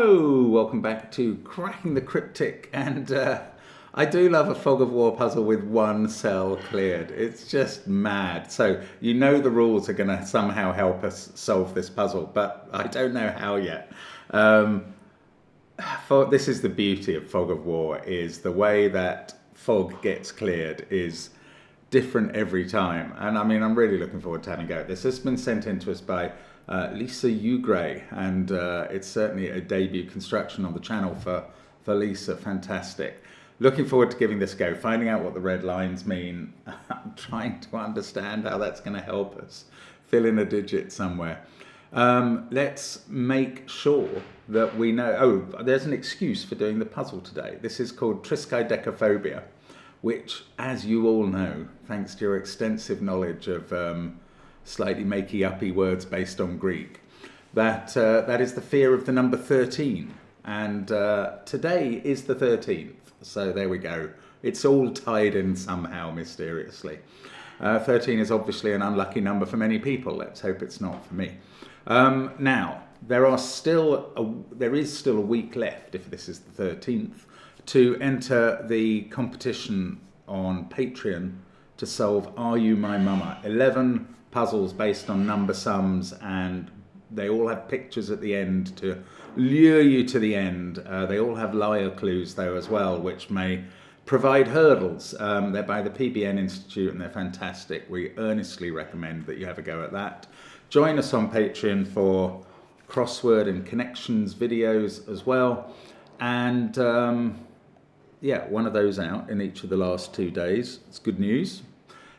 Hello, welcome back to Cracking the Cryptic, and I do love a fog of war puzzle with one cell cleared. It's just mad. So you know the rules are going to somehow help us solve this puzzle, but I don't know how yet. This is the beauty of fog of war, is the way that fog gets cleared is different every time. And I mean, I'm really looking forward to having a go at this. This has been sent in to us by Lisa Ugray, and it's certainly a debut construction on the channel for Lisa. Fantastic. Looking forward to giving this a go, finding out what the red lines mean. I'm trying to understand how that's going to help us fill in a digit somewhere. Let's make sure that we know. Oh, there's an excuse for doing the puzzle today. This is called triskaidekaphobia, which, as you all know, thanks to your extensive knowledge of slightly makey-uppy words based on Greek, that is the fear of the number 13. And today is the 13th, so there we go. It's all tied in somehow, mysteriously. 13 is obviously an unlucky number for many people. Let's hope it's not for me. Now, there is still a week left, if this is the 13th, to enter the competition on Patreon to solve Are You My Mama? 11 puzzles based on number sums, and they all have pictures at the end to lure you to the end. They all have liar clues though as well, which may provide hurdles. They're by the PBN Institute and they're fantastic. We earnestly recommend that you have a go at that. Join us on Patreon for crossword and connections videos as well. And yeah, one of those out in each of the last 2 days. It's good news.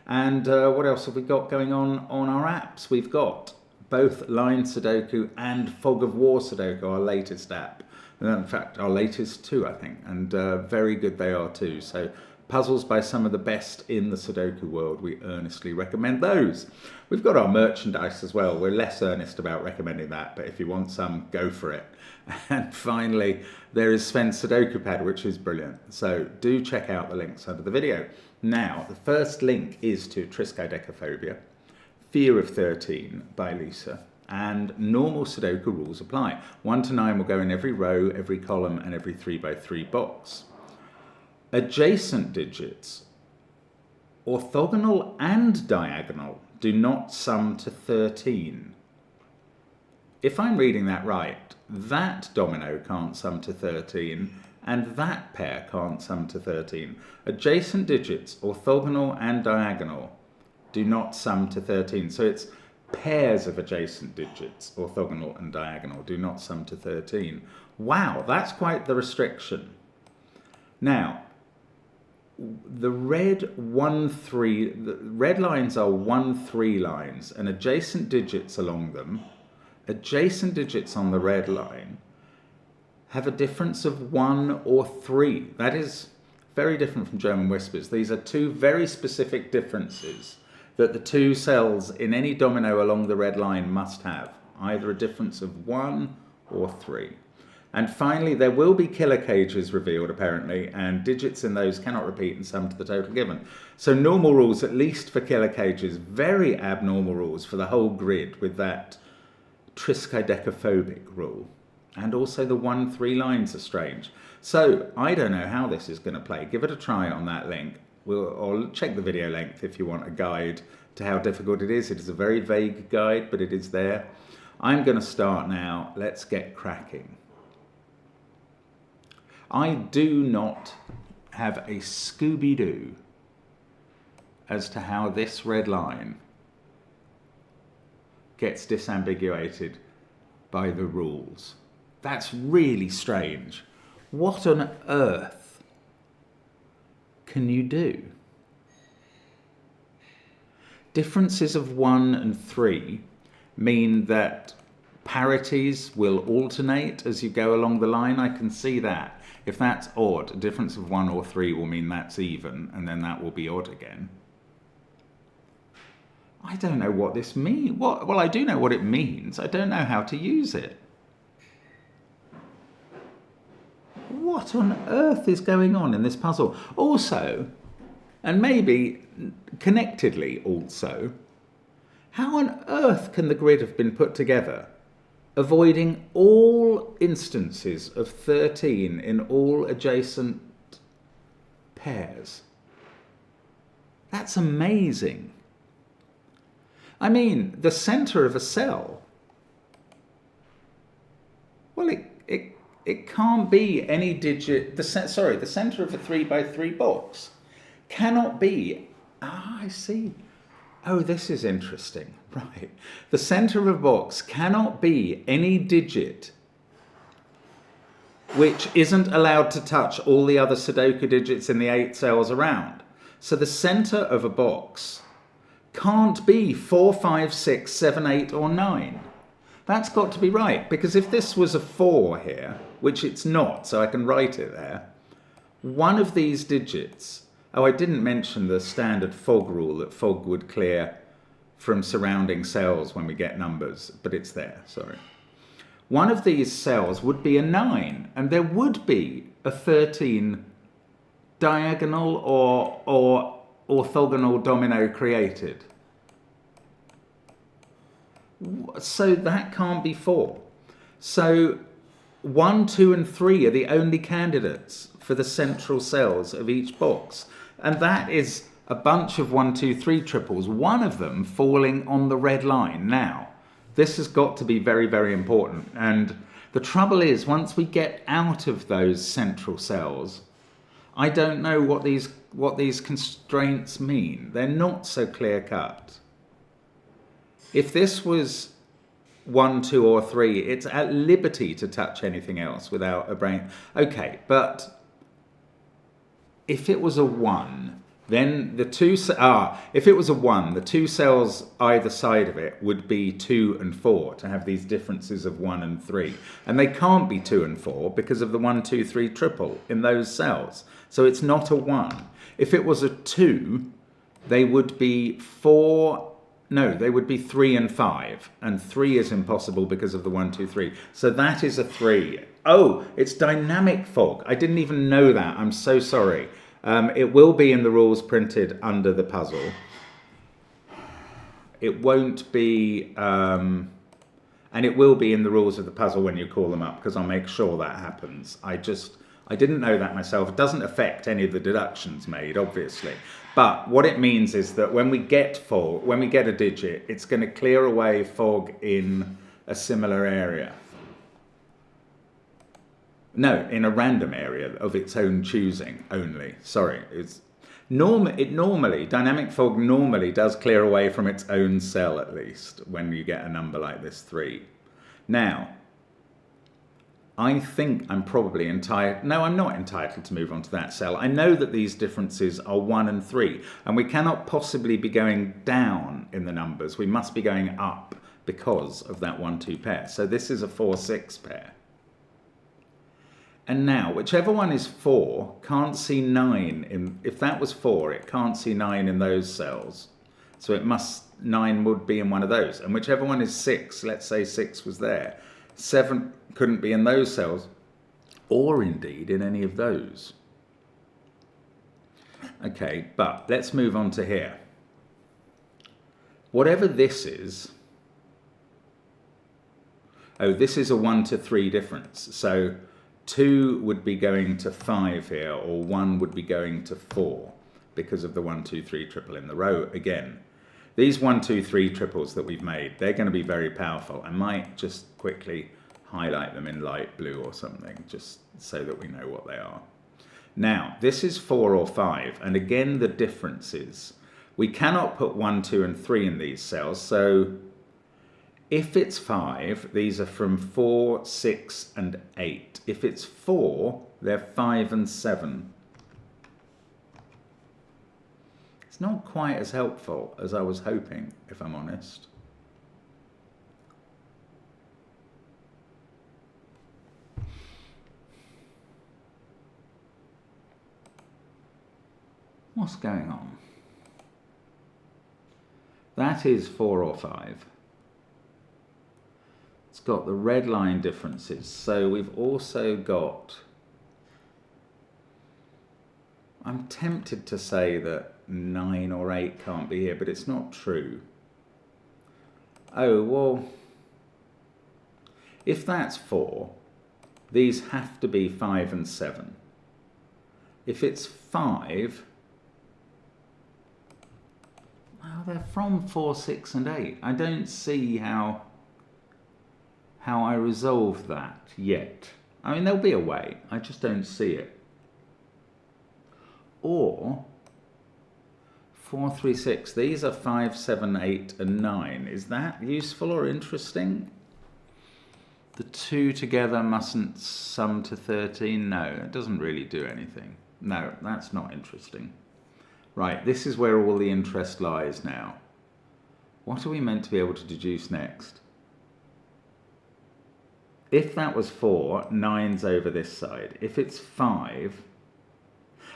And what else have we got going on our apps? We've got both Line Sudoku and Fog of War Sudoku, our latest app. In fact, our latest two, I think, and very good they are too. So puzzles by some of the best in the Sudoku world. We earnestly recommend those. We've got our merchandise as well. We're less earnest about recommending that, but if you want some, go for it. And finally, there is SVEN'S Sudoku Pad, which is brilliant. So do check out the links under the video. Now, the first link is to Triskaidekaphobia, Fear of 13 by Lisa, and normal Sudoku rules apply. 1 to 9 will go in every row, every column, and every 3x3 box. Adjacent digits, orthogonal and diagonal, do not sum to 13. If I'm reading that right, that domino can't sum to 13, and that pair can't sum to 13. Adjacent digits, orthogonal and diagonal, do not sum to 13. So it's pairs of adjacent digits, orthogonal and diagonal, do not sum to 13. Wow, that's quite the restriction. Now, the red lines are 1-3 lines, and adjacent digits along them, adjacent digits on the red line, have a difference of 1 or 3. That is very different from German whispers. These are two very specific differences that the two cells in any domino along the red line must have, either a difference of 1 or 3. And finally, there will be killer cages revealed, apparently, and digits in those cannot repeat and sum to the total given. So normal rules, at least for killer cages, very abnormal rules for the whole grid with that triskaidekaphobic rule. And also the 1-3 lines are strange. So I don't know how this is going to play. Give it a try on that link. Or check the video length if you want a guide to how difficult it is. It is a very vague guide, but it is there. I'm going to start now. Let's get cracking. I do not have a Scooby-Doo as to how this red line gets disambiguated by the rules. That's really strange. What on earth can you do? Differences of 1 and 3 mean that parities will alternate as you go along the line. I can see that. If that's odd, a difference of 1 or 3 will mean that's even, and then that will be odd again. I don't know what this means. Well, I do know what it means. I don't know how to use it. What on earth is going on in this puzzle? Also, and maybe connectedly also, how on earth can the grid have been put together avoiding all instances of 13 in all adjacent pairs. That's amazing. I mean, the center of a cell, well, it can't be any digit, the center of a 3 by 3 box cannot be, I see. Oh, this is interesting, right. The center of a box cannot be any digit which isn't allowed to touch all the other Sudoku digits in the 8 cells around. So the center of a box can't be 4, 5, 6, 7, 8, or 9. That's got to be right, because if this was a 4 here, which it's not, so I can write it there, one of these digits, oh, I didn't mention the standard fog rule that fog would clear from surrounding cells when we get numbers, but it's there, sorry. One of these cells would be a 9, and there would be a 13 diagonal or orthogonal domino created. So that can't be 4. So 1, 2, and 3 are the only candidates for the central cells of each box. And that is a bunch of 1, 2, 3 triples, one of them falling on the red line. Now, this has got to be very, very important. And the trouble is, once we get out of those central cells, I don't know what these constraints mean. They're not so clear-cut. If this was 1, 2, or 3, it's at liberty to touch anything else without a brain. Okay, but if it was a 1, then if it was a 1, the 2 cells either side of it would be 2 and 4 to have these differences of 1 and 3. And they can't be 2 and 4 because of the 1, 2, 3 triple in those cells. So it's not a 1. If it was a 2, they would be 3 and 5. And 3 is impossible because of the 1, 2, 3. So that is a 3. Oh, it's dynamic fog. I didn't even know that. I'm so sorry. It will be in the rules printed under the puzzle. It won't be, and it will be in the rules of the puzzle when you call them up, because I'll make sure that happens. I didn't know that myself. It doesn't affect any of the deductions made, obviously. But what it means is that when we get a digit, it's going to clear away fog in a similar area. No, in a random area of its own choosing only. Sorry, dynamic fog normally does clear away from its own cell at least when you get a number like this 3. Now, I think I'm probably entitled, no, I'm not entitled to move on to that cell. I know that these differences are 1 and 3, and we cannot possibly be going down in the numbers. We must be going up because of that 1, 2 pair. So this is a 4, 6 pair. And now, whichever one is 4 can't see 9 if that was 4, it can't see 9 in those cells. So 9 would be in one of those. And whichever one is 6, let's say 6 was there, 7 couldn't be in those cells, or indeed in any of those. Okay, but let's move on to here. Whatever this is, this is a 1 to 3 difference. So 2 would be going to 5 here, or 1 would be going to 4 because of the 1, 2, 3 triple in the row again. These 1, 2, 3 triples that we've made, they're going to be very powerful. I might just quickly highlight them in light blue or something, just so that we know what they are. Now, this is 4 or 5, and again the difference is we cannot put 1, 2, and 3 in these cells, so if it's 5, these are from 4, 6, and 8. If it's 4, they're 5 and 7. It's not quite as helpful as I was hoping, if I'm honest. What's going on? That is 4 or 5. It's got the red line differences. So we've also got, I'm tempted to say that 9 or 8 can't be here, but it's not true. Oh, well, If that's 4, these have to be 5 and 7. If it's 5, well, they're from 4, 6 and 8. I don't see how I resolve that yet. I mean, there'll be a way. I just don't see it. Or 4, 3, 6. These are 5, 7, 8 and 9. Is that useful or interesting? The 2 together mustn't sum to 13. No, it doesn't really do anything. No, that's not interesting. Right, this is where all the interest lies now. What are we meant to be able to deduce next? If that was 4, 9's over this side. If it's 5...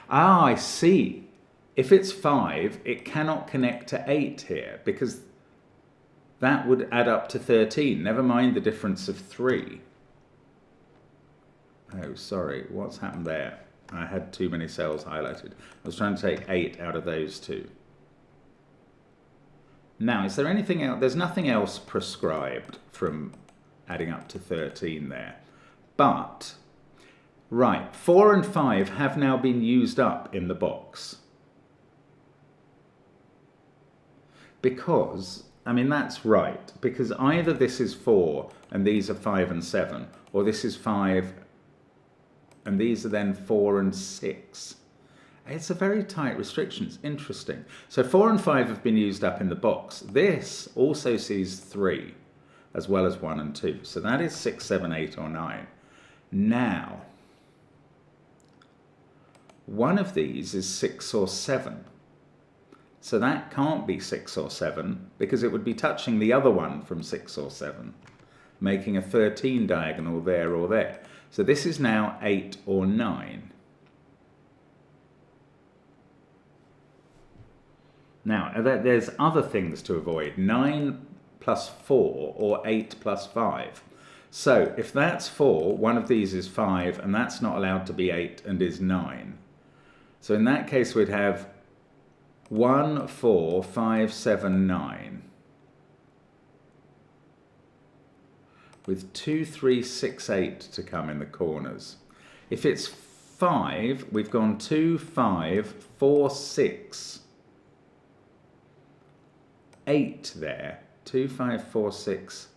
Ah, I see. If it's 5, it cannot connect to 8 here, because that would add up to 13. Never mind the difference of 3. Oh, sorry. What's happened there? I had too many cells highlighted. I was trying to take 8 out of those 2. Now, is there anything else? There's nothing else prescribed from adding up to 13 there. But, right, 4 and 5 have now been used up in the box. Because, I mean, that's right. Because either this is 4 and these are 5 and 7, or this is 5 and these are then 4 and 6. It's a very tight restriction. It's interesting. So 4 and 5 have been used up in the box. This also sees 3 as well as 1 and 2. So that is 6, 7, 8 or 9. Now, one of these is 6 or 7. So that can't be 6 or 7 because it would be touching the other one from 6 or 7, making a 13 diagonal there or there. So this is now 8 or 9. Now, there's other things to avoid. 9 plus 4 or 8 plus 5. So if that's 4, one of these is 5, and that's not allowed to be 8 and is 9. So in that case, we'd have 1, 4, 5, 7, 9. With 2, 3, 6, 8 to come in the corners. If it's 5, we've gone 2, 5, 4, 6, 8 there. 2, 5, 4, 6,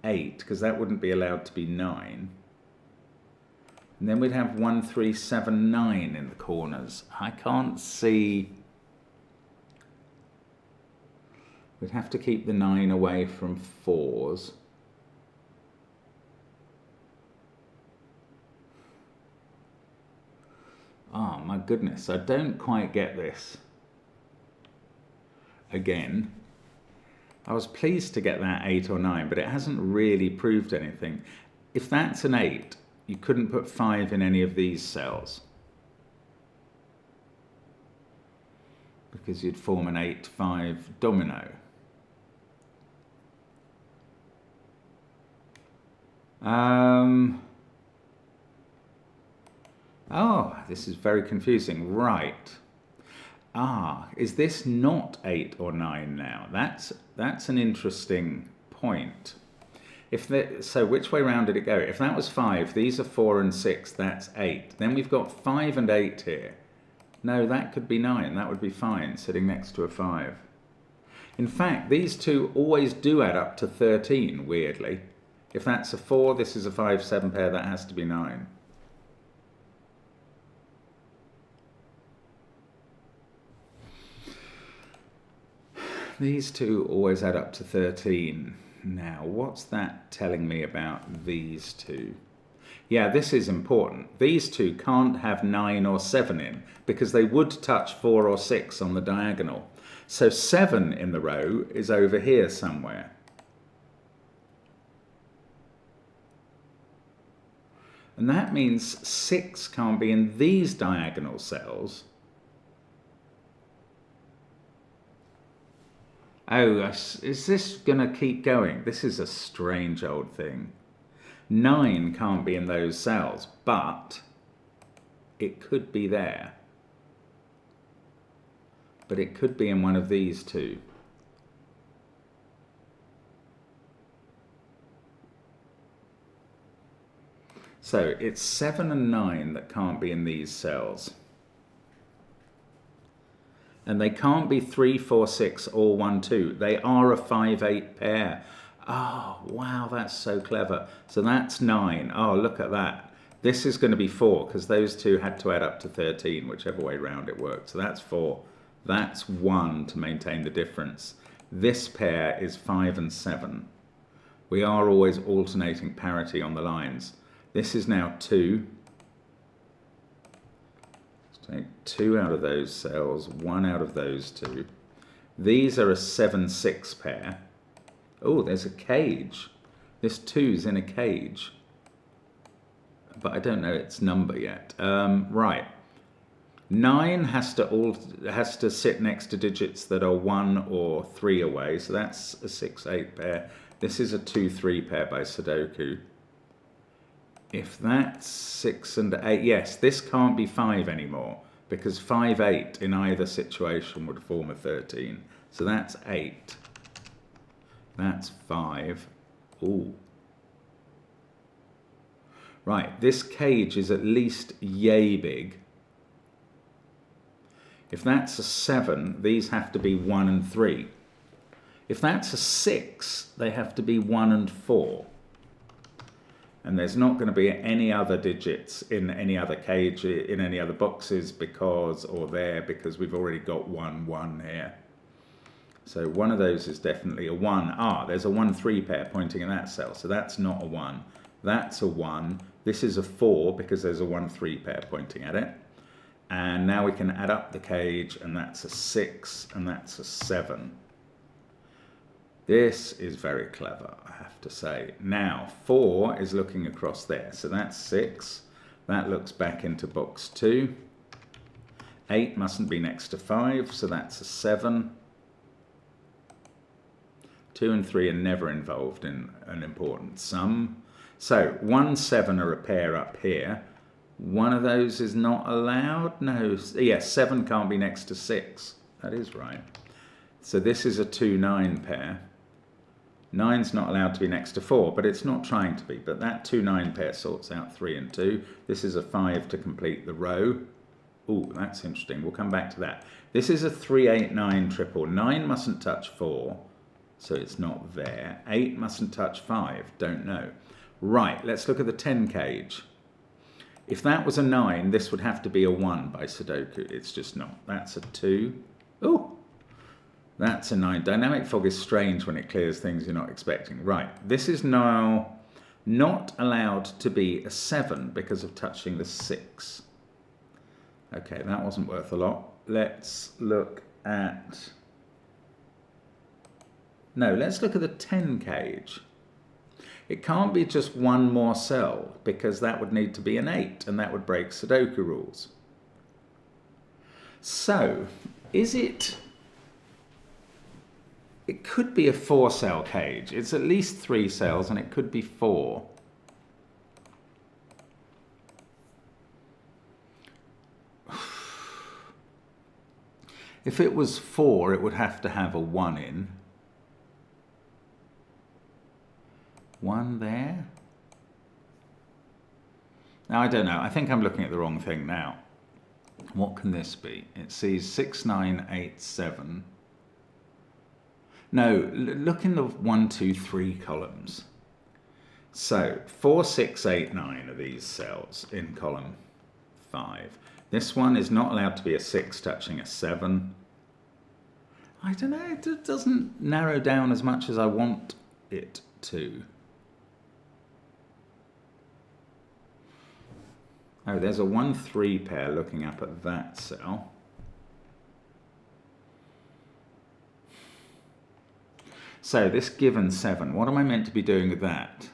8, because that wouldn't be allowed to be 9. And then we'd have 1, 3, 7, 9 in the corners. I can't see... We'd have to keep the 9 away from 4s. Oh my goodness, I don't quite get this. Again, I was pleased to get that 8 or 9, but it hasn't really proved anything. If that's an 8, you couldn't put 5 in any of these cells, because you'd form an 8-5 domino. Oh, this is very confusing. Right. Ah, is this not 8 or 9 now? That's an interesting point. So which way round did it go? If that was 5, these are 4 and 6, that's 8. Then we've got 5 and 8 here. No, that could be 9. That would be fine, sitting next to a 5. In fact, these two always do add up to 13, weirdly. If that's a 4, this is a 5-7 pair, that has to be 9. These two always add up to 13. Now, what's that telling me about these two? Yeah, this is important. These two can't have 9 or 7 in, because they would touch 4 or 6 on the diagonal. So 7 in the row is over here somewhere. And that means 6 can't be in these diagonal cells. Oh, is this going to keep going? This is a strange old thing. 9 can't be in those cells, but it could be there. But it could be in one of these two. So it's 7 and 9 that can't be in these cells. And they can't be 3, 4, 6 or 1, 2. They are a 5, 8 pair. Oh, wow, that's so clever. So that's 9. Oh, look at that. This is going to be 4 because those two had to add up to 13, whichever way round it worked. So that's 4. That's 1 to maintain the difference. This pair is 5 and 7. We are always alternating parity on the lines. This is now 2. Let's take 2 out of those cells, 1 out of those 2. These are a 7, 6 pair. Oh, there's a cage. This 2's in a cage. But I don't know its number yet. Right. 9 has to sit next to digits that are 1 or 3 away. So that's a 6, 8 pair. This is a 2, 3 pair by Sudoku. If that's 6 and 8, yes, this can't be 5 anymore because 5, 8 in either situation would form a 13. So that's 8. That's 5. Ooh. Right, this cage is at least yay big. If that's a 7, these have to be 1 and 3. If that's a 6, they have to be 1 and 4. And there's not going to be any other digits in any other cage, in any other boxes because we've already got 1, 1 here. So one of those is definitely a 1. Ah, there's a 1, 3 pair pointing in that cell, so that's not a 1. That's a 1. This is a 4 because there's a 1, 3 pair pointing at it. And now we can add up the cage, and that's a 6, and that's a 7. This is very clever, I have to say. Now, 4 is looking across there, so that's 6. That looks back into box 2. 8 mustn't be next to 5, so that's a 7. 2 and 3 are never involved in an important sum. So 1, 7 are a pair up here. One of those is not allowed? No, yes, 7 can't be next to 6. That is right. So this is a 2, 9 pair. 9's not allowed to be next to 4, but it's not trying to be. But that 2, 9 pair sorts out 3 and 2. This is a 5 to complete the row. Ooh, that's interesting. We'll come back to that. This is a 3, 8, 9 triple. 9 mustn't touch 4, so it's not there. 8 mustn't touch 5, don't know. Right, let's look at the 10 cage. If that was a 9, this would have to be a 1 by Sudoku. It's just not. That's a 2. Oh, that's a 9. Dynamic fog is strange when it clears things you're not expecting. Right, this is now not allowed to be a 7 because of touching the 6. Okay, that wasn't worth a lot. Let's look at... No, let's look at the 10 cage. It can't be just one more cell because that would need to be an 8 and that would break Sudoku rules. So, is it... It could be a 4-cell cage. It's at least 3 cells and it could be 4. If it was 4, it would have to have a 1 in. 1 there. Now, I don't know. I think I'm looking at the wrong thing now. What can this be? It sees 6, 9, 8, 7. No, look in the 1, 2, 3 columns. So 4, 6, 8, 9 are these cells in column 5. This one is not allowed to be a 6 touching a 7. I don't know. It doesn't narrow down as much as I want it to. Oh, there's a 1, 3 pair looking up at that cell. So this given 7, what am I meant to be doing with that?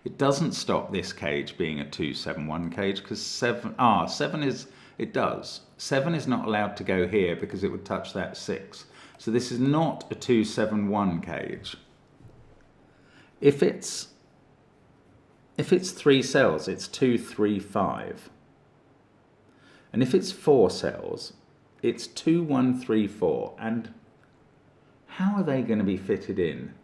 It doesn't stop this cage being a 2, 7, 1 cage because 7 is, it does. 7 is not allowed to go here because it would touch that 6. So this is not a 2, 7, 1 cage. If it's 3 cells, it's 2, 3, 5. And if it's 4 cells, it's 2, 1, 3, 4. And how are they going to be fitted in?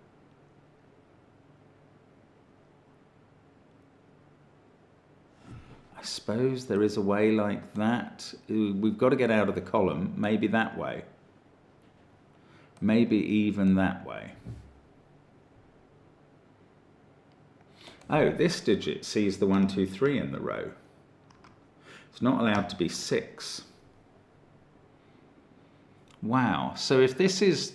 I suppose there is a way like that. We've got to get out of the column, maybe that way. Maybe even that way. Oh, this digit sees the 1, 2, 3 in the row. It's not allowed to be 6. Wow, so if this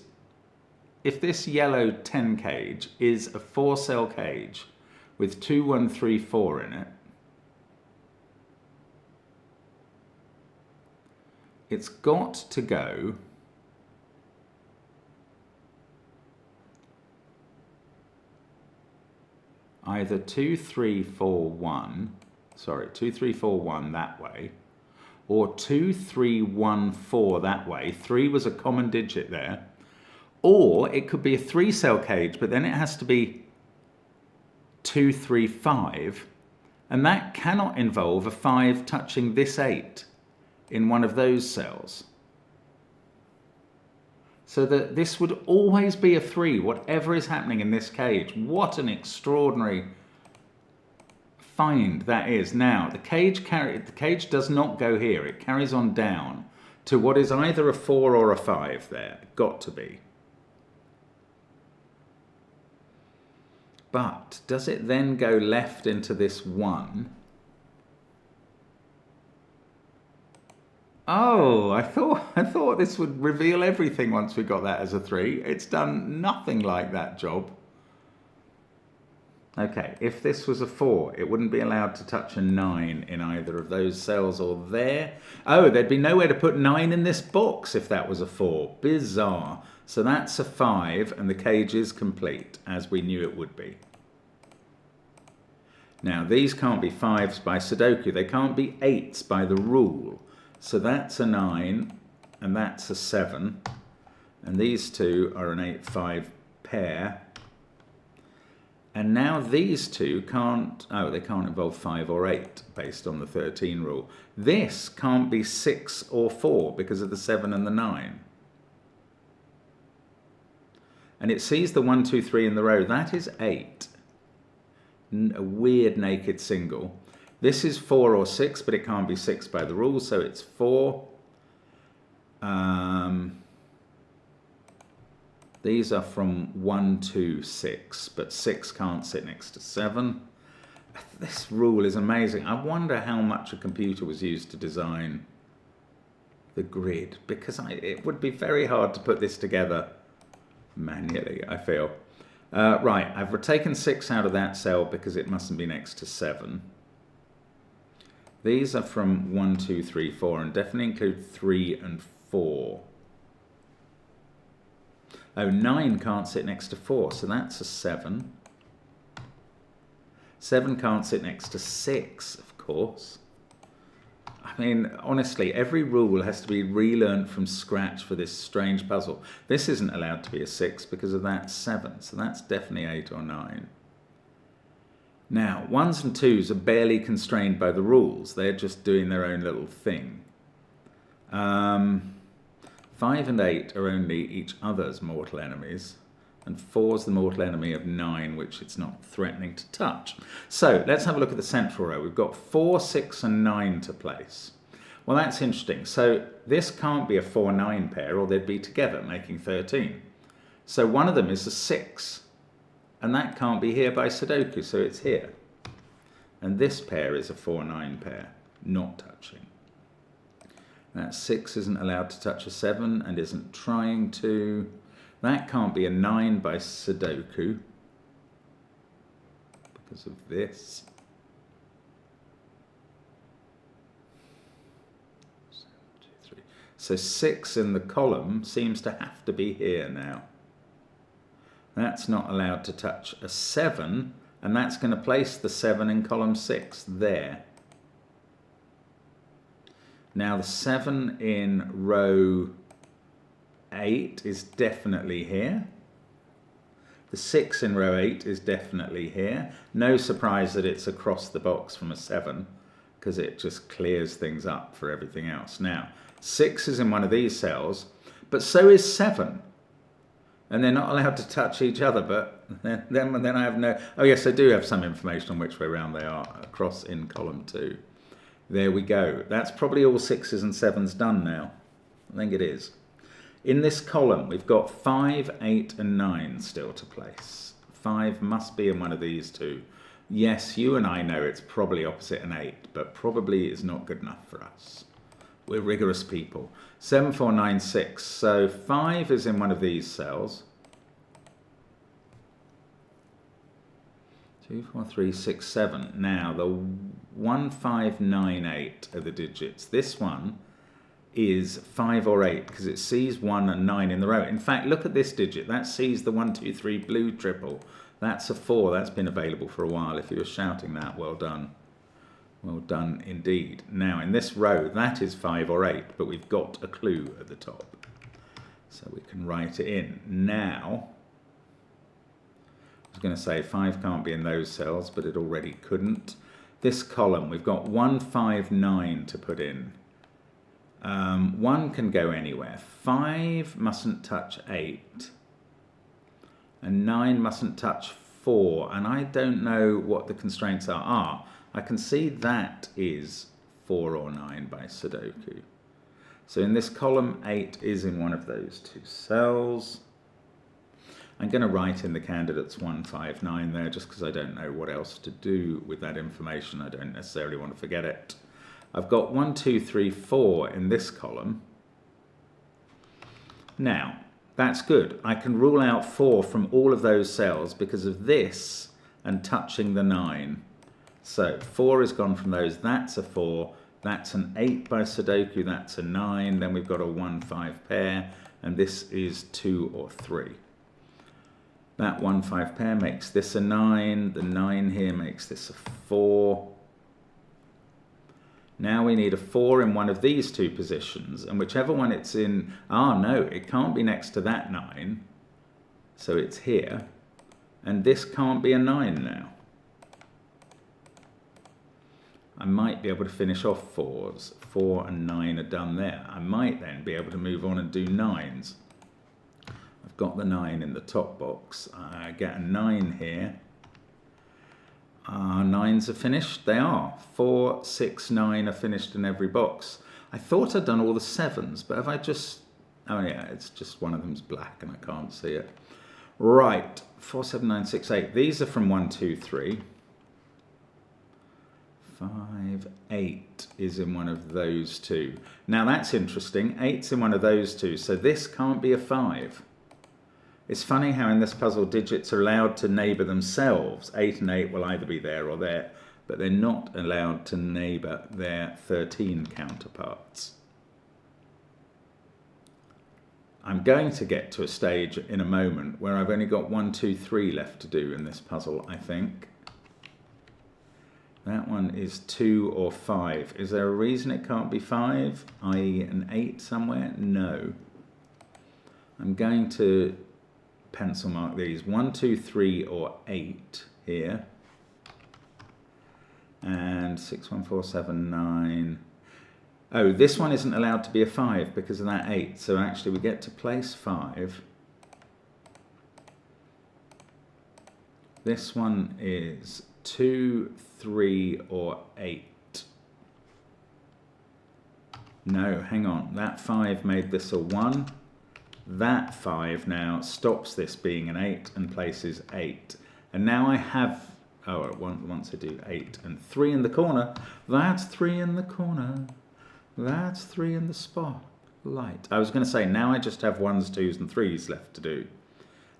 yellow 10 cage is a 4-cell cage with 2, 1, 3, 4 in it, it's got to go either 2, 3, 4, 1, sorry, 2, 3, 4, 1 that way, or 2, 3, 1, 4 that way. 3 was a common digit there. Or it could be a 3-cell cage, but then it has to be 2, 3, 5, and that cannot involve a 5 touching this 8 in one of those cells. So that this would always be a 3, whatever is happening in this cage. What an extraordinary find that is. Now, the cage does not go here. It carries on down to what is either a 4 or a 5 there. Got to be. But does it then go left into this 1? Oh, I thought this would reveal everything once we got that as a 3. It's done nothing like that job. Okay, if this was a 4, it wouldn't be allowed to touch a 9 in either of those cells or there. Oh, there'd be nowhere to put 9 in this box if that was a 4. Bizarre. So that's a 5, and the cage is complete, as we knew it would be. Now, these can't be 5s by Sudoku. They can't be 8s by the rule. So that's a 9, and that's a 7. And these two are an 8, 5 pair. And now these two can't, oh, they can't involve 5 or 8 based on the 13 rule. This can't be 6 or 4 because of the 7 and the 9. And it sees the 1, 2, 3 in the row. That is 8. A weird naked single. This is 4 or 6, but it can't be 6 by the rule, so it's 4. These are from 1 to 6, but 6 can't sit next to 7. This rule is amazing. I wonder how much a computer was used to design the grid, because it would be very hard to put this together manually, I feel. Right, I've taken 6 out of that cell because it mustn't be next to 7. These are from 1, 2, 3, 4, and definitely include 3 and 4. Oh, 9 can't sit next to 4, so that's a 7. 7 can't sit next to 6, of course. I mean, honestly, every rule has to be relearned from scratch for this strange puzzle. This isn't allowed to be a 6 because of that 7, so that's definitely 8 or 9. Now, 1s and 2s are barely constrained by the rules. They're just doing their own little thing. 5 and 8 are only each other's mortal enemies, and 4's the mortal enemy of 9, which it's not threatening to touch. So let's have a look at the central row. We've got 4, 6, and 9 to place. Well, that's interesting. So this can't be a 4-9 pair, or they'd be together, making 13. So one of them is a 6, and that can't be here by Sudoku, so it's here. And this pair is a 4-9 pair, not touching. That 6 isn't allowed to touch a 7 and isn't trying to. That can't be a 9 by Sudoku because of this. 7, 2, 3. So 6 in the column seems to have to be here now. That's not allowed to touch a 7, and that's going to place the 7 in column 6 there. Now the 7 in row 8 is definitely here. The 6 in row 8 is definitely here. No surprise that it's across the box from a 7, because it just clears things up for everything else. Now, 6 is in one of these cells, but so is 7. And they're not allowed to touch each other, but then I have no... Oh yes, I do have some information on which way round they are across in column 2. There we go. That's probably all 6s and 7s done now. I think it is. In this column, we've got 5, 8 and 9 still to place. 5 must be in one of these two. Yes, you and I know it's probably opposite an 8, but probably is not good enough for us. We're rigorous people. 7, 4, 9, 6. So 5 is in one of these cells. 2, 4, 3, 6, 7. Now, the 1, 5, 9, 8 are the digits. This one is 5 or 8 because it sees 1 and 9 in the row. In fact, look at this digit. That sees the 1, 2, 3 blue triple. That's a 4. That's been available for a while. If you were shouting that, well done. Well done indeed. Now, in this row, that is 5 or 8, but we've got a clue at the top. So we can write it in. Now, I was going to say 5 can't be in those cells, but it already couldn't. This column, we've got 1, 5, 9 to put in. 1 can go anywhere. 5 mustn't touch 8. And 9 mustn't touch 4. And I don't know what the constraints are. I can see that is 4 or 9 by Sudoku. So in this column, 8 is in one of those two cells. I'm going to write in the candidates 1, 5, 9 there just because I don't know what else to do with that information. I don't necessarily want to forget it. I've got 1, 2, 3, 4 in this column. Now, that's good. I can rule out 4 from all of those cells because of this and touching the 9. So 4 is gone from those. That's a 4. That's an 8 by Sudoku. That's a 9. Then we've got a 1, 5 pair. And this is 2 or 3. That 1, 5 pair makes this a 9. The 9 here makes this a 4. Now we need a 4 in one of these two positions, and whichever one it's in, no, it can't be next to that 9, so it's here, and this can't be a 9 now. I might be able to finish off 4s. 4 and 9 are done there. I might then be able to move on and do 9s. I've got the 9 in the top box. I get a 9 here. 9s are finished. They are. 4, 6, 9 are finished in every box. I thought I'd done all the 7s, but have I just... Oh yeah, it's just one of them's black and I can't see it. Right, 4, 7, 9, 6, 8. These are from 1, 2, 3. 5, 8 is in one of those two. Now that's interesting. 8's in one of those two, so this can't be a 5. It's funny how in this puzzle digits are allowed to neighbour themselves. 8 and 8 will either be there or there, but they're not allowed to neighbour their 13 counterparts. I'm going to get to a stage in a moment where I've only got 1, 2, 3 left to do in this puzzle, I think. That one is 2 or 5. Is there a reason it can't be 5, i.e. an 8 somewhere? No. I'm going to pencil mark these 1, 2, 3 or 8 here, and 6, 1, 4, 7, 9. Oh, this one isn't allowed to be a 5 because of that 8, so actually we get to place 5. This one is 2, 3 or 8. No, hang on, that 5 made this a 1. That 5 now stops this being an 8 and places 8. And now I have, once I do 8 and 3 in the corner, that's 3 in the corner, that's 3 in the spotlight. I was going to say, now I just have 1s, 2s and 3s left to do.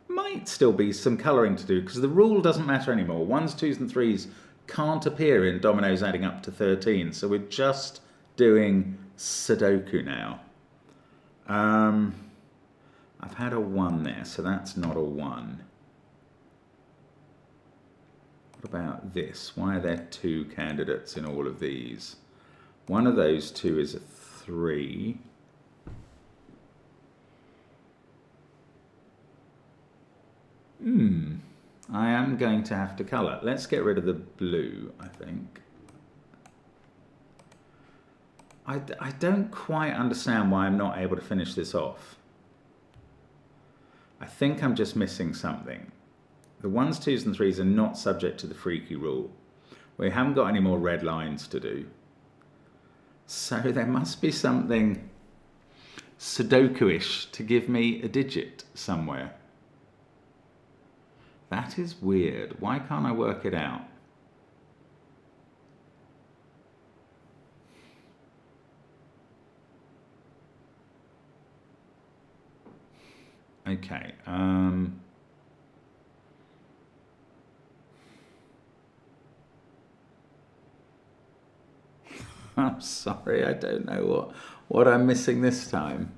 Might still be some colouring to do, because the rule doesn't matter anymore. 1s, 2s and 3s can't appear in dominoes adding up to 13, so we're just doing Sudoku now. I've had a 1 there, so that's not a 1. What about this? Why are there 2 candidates in all of these? One of those 2 is a 3. I am going to have to colour. Let's get rid of the blue, I think. I don't quite understand why I'm not able to finish this off. I think I'm just missing something. The 1s, 2s and 3s are not subject to the freaky rule. We haven't got any more red lines to do. So there must be something Sudoku-ish to give me a digit somewhere. That is weird. Why can't I work it out? Okay. I'm sorry, I don't know what I'm missing this time.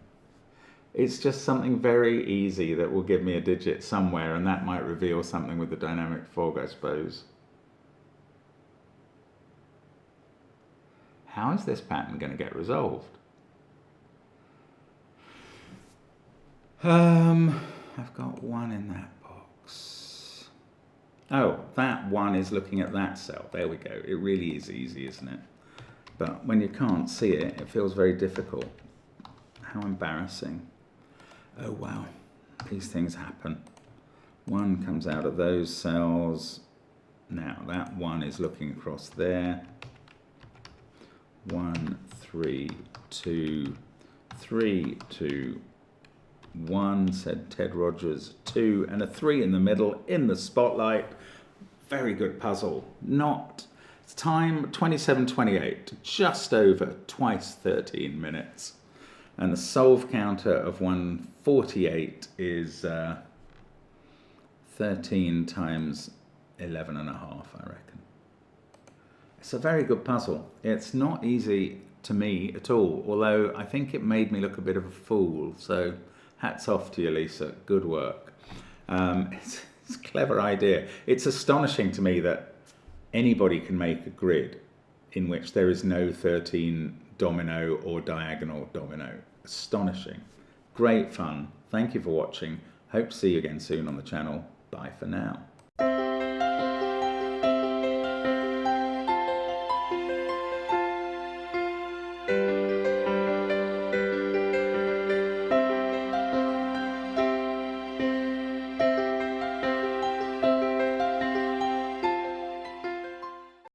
It's just something very easy that will give me a digit somewhere, and that might reveal something with the dynamic fog, I suppose. How is this pattern going to get resolved? I've got 1 in that box. Oh, that 1 is looking at that cell. There we go. It really is easy, isn't it? But when you can't see it, it feels very difficult. How embarrassing. Oh, wow. These things happen. 1 comes out of those cells. Now, that 1 is looking across there. 1, 3, 2, 3, 2, 1, said Ted Rogers, 2, and a 3 in the middle in the spotlight. Very good puzzle. Not time 27:28, just over twice 13 minutes. And the solve counter of 148 is 13 times 11 and a half, I reckon. It's a very good puzzle. It's not easy to me at all, although I think it made me look a bit of a fool. So hats off to you, Lisa. Good work. It's a clever idea. It's astonishing to me that anybody can make a grid in which there is no 13 domino or diagonal domino. Astonishing. Great fun. Thank you for watching. Hope to see you again soon on the channel. Bye for now.